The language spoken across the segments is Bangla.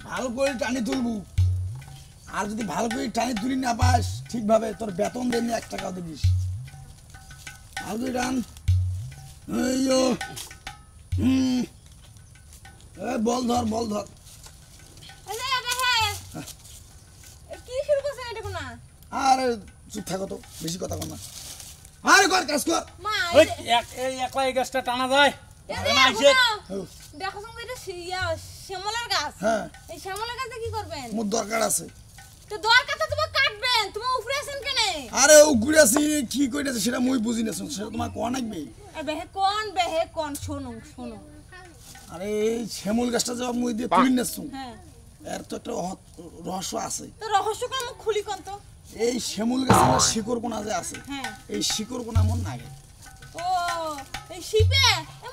ভালো করে টানি তুলবো আর যদি ভালো করে টানি তুলি না পাস ঠিকভাবে তোর বেতন দেনি 1 টাকাও দিবিস ভালো করে টান এইও বল ধর কি শুরু করছেন এটা কোনা আরে চুপ থাকো তো বেশি কথা কর না আরে কর কাজ কর ওই একলা এই গাছটা টানা যায় দেখো সঙ্গে এটা শ্যামলার গাছ হ্যাঁ এই শ্যামলার গাছে কি করবেন মোর দরকার আছে তো দরকার তো তুমি কাটবেন তুমি উপরে আছেন কেন আরে ও ঘুরেছি কি কইতাছে সেটা মই বুঝি না সেটা তোমার কোন লাগবে বেহে কোন শোনো আরে এই শ্যামল গাছটা যা মই দিয়ে তুলি নেছু হ্যাঁ এর তো একটা রহস্য আছে তো রহস্য কোন খুলি কোন তো এই শ্যামল গাছের শিকড় কোনা যে আছে হ্যাঁ এই শিকড় কোনা মন লাগে ও এই শিপে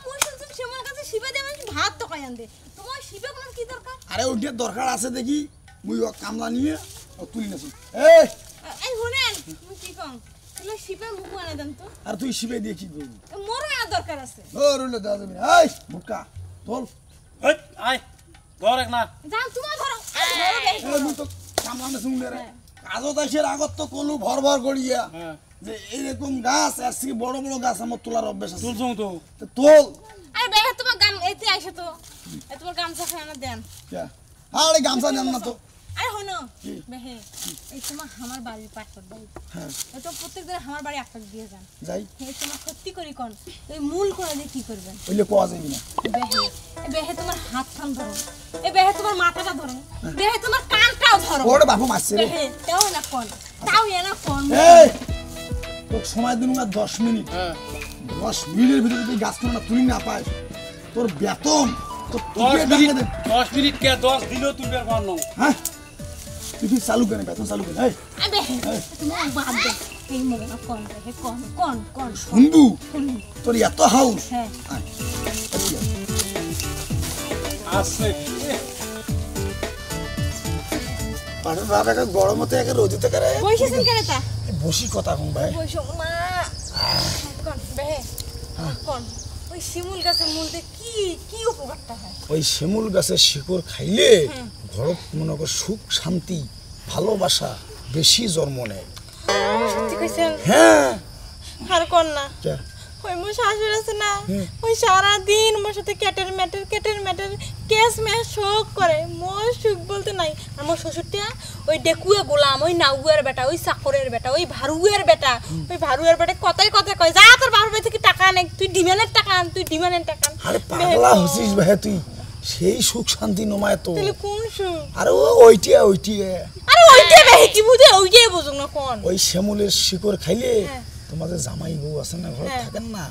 মই শুনছি শ্যামল গাছে শিপে দিয়ে আমি ভাত তো খাই আনতে তোমার শিপে কোন কি দরকার আরে ওইটা দরকার আছে দেখি মুই ও কামলা নিয়ে ও তুলি নেছু এই শুনেন তুমি কি কম তাহলে শিপে মুখ আনে দেন তো আর তুই শিপে দিয়ে কি করবি মোরও এর দরকার আছে ও রইলে দাও যাবি এই মুটকা তোল ওই আয় ধর এক না যাও তোমার ধরো এই মুই তো কামলা নেছু রে কাজও দাসের আগত তো কলু ভর করিয়া যে এরকম গাছ আর সি বড় বড় গাছ আমার তোলার অভ্যাস আছে তুলছং তো তোল আরে বেহে তোমার গাম এতে আইছে তো এই তোমার গামছা খানা দেন কে আরে গামছা নেন না তো আরে হনো বেহে এই তোমার আমার বাড়ির পাশে বাড়ি হ্যাঁ তো প্রত্যেকদিন আমার বাড়ি একটা দিয়ে যান যাই এই তোমার সত্যি করি কোন এই মূল করে দিয়ে কি করবেন ওইলে কোয়া যাবি না বেহে তোমার হাত খান ধরো এই বেহে তোমার মাথাটা ধরো বেহে তোমার কানটাও ধরো ওরে বাপু মারছে রে বেহে তাও না কোন তাও না কোন এই তোর সময় দিন না 10 মিনিট 10 মিনিটের ভিতরে তুই গাছ না তুই না পাস তোর বেতন তো 10 মিনিট কে 10 দিলেও তুলবে কোন না হ্যাঁ তুই চালু করে বেতন চালু করে এই বেহে তোমার বাদ দে এই মনে না কোন বেহে কোন শুনবু তোর এত হাউস হ্যাঁ আছে পাড়ার বাবা একটা গরমতে একে রোদিতে করে বসেছেন কেন তা বসি কথা কম ভাই বসো মা কোন বেহে কোন ওই শিমুল গাছের মূলতে কি উপকারটা হয় ওই শিমুল গাছের শিকড় খাইলে ঘর মনে কর সুখ শান্তি ভালোবাসা বেশি জন্ম নেয় সত্যি কইছেন হ্যাঁ আর কোন না কে ওই মোর শাশুড়ি আছে না ওই সারা দিন মোর সাথে কেটের ম্যাটার কেস ম্যাচ শোক করে মোর সুখ বলতে নাই আর মোর শ্বশুরটা ওই ডেকুয়ে গোলাম ওই নাউয়ের বেটা ওই চাকরের বেটা ওই ভারুয়ের বেটা কথাই কয় যা তোর বাবার বাড়ি থেকে টাকা আনে তুই ডিমান্ডের টাকা আন আরে পাগলা হছিস ভাই তুই সেই সুখ শান্তি নমায় তো তাহলে কোন সুখ আরে ওইটিয়া আরে ওইটা বেহি কি বুঝে ওইটাই বুঝুক না কোন ওই শ্যামলের শিকড় খাইলে তোমাদের জামাই বউ আছে না ঘরে থাকেন না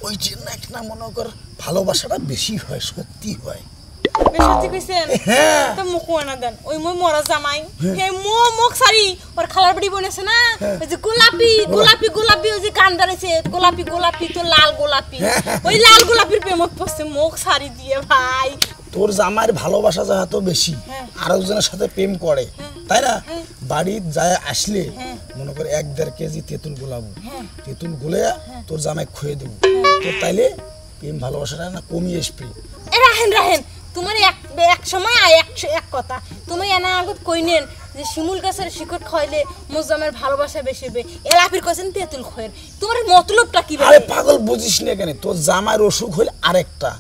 ওই জন্য একটা মনে কর ভালোবাসাটা বেশি হয় সত্যি হয় সত্যি কইছেন তো মুখ না দেন ওই মই মরা জামাই হে মুখ সারি ওর খালার বাড়ি বনেছে না ওই যে গোলাপি ওই যে কান ধরেছে গোলাপি তো লাল গোলাপি ওই লাল গোলাপির প্রেমত পড়ছে মুখ সারি দিয়ে ভাই তোর জামাইয়ের ভালোবাসা যা এত বেশি আরেকজনের সাথে প্রেম করে তাই না বাড়ি যায় আসলে মনে করে 1-1.5 কেজি তেঁতুল গোলাবো তেঁতুল গুলে তোর জামাই খুয়ে দেবো তোর তাইলে প্রেম ভালোবাসাটা না কমিয়ে আসবে রাহেন তোমার এক সময় এক কথা তুমি এনা আগত কইনেন যে শিমুল গাছের শিকড় খাইলে মোজামের ভালোবাসা বেশি হবে এলাপির কইছেন তেঁতুল খয়ের তোমার মতলবটা কি আরে পাগল বুঝিস না কেন তোর জামাইয়ের অসুখ হইলে আরেকটা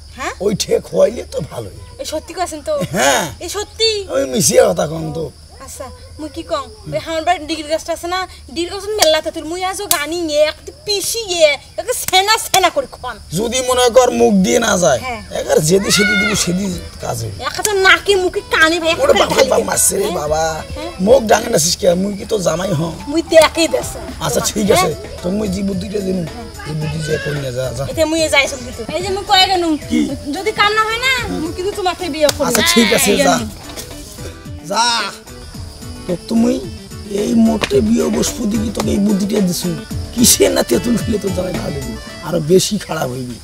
ওই ঠেক হইলে তো ভালোই এই সত্যি কইছেন তো হ্যাঁ এই সত্যি ওই মিশিয়ে কথা কম তো আচ্ছা মুই কি কম ওই আমার বাড়ি ডিগ্রি গাছটা আছে না ডিগ্রি গাছ মেলা তেঁতুল মুই আজও গানি নিয়ে একটা পিষিয়ে একটা সেনা করে খান যদি মনে কর মুখ দিয়ে না যায় একবার যেদি সেদি দিব সেদি কাজ হবে একটা নাকি মুখে কানে ভাই ওরে বাবা মারছে রে বাবা মুখ ডাঙে নাছিস কে মুই কি তো জামাই হ মুই দেখই দেছ আচ্ছা ঠিক আছে তুমি যে বুদ্ধিটা দিন এই বুদ্ধি যে কই না যা এতে মুই যাইছ কিন্তু এই যে মুই কয়ে গেলুম যদি কাম না হয় না মুই কিন্তু তোমাকে বিয়ে করব আচ্ছা ঠিক আছে যা তো তুমি এই মোটে বিয়ে বসবো দিবি তোকে এই বুদ্ধিটা দিছো কিসে না তেঁতুল খেলে তো জামাই ভালো আরো বেশি খারাপ হইবি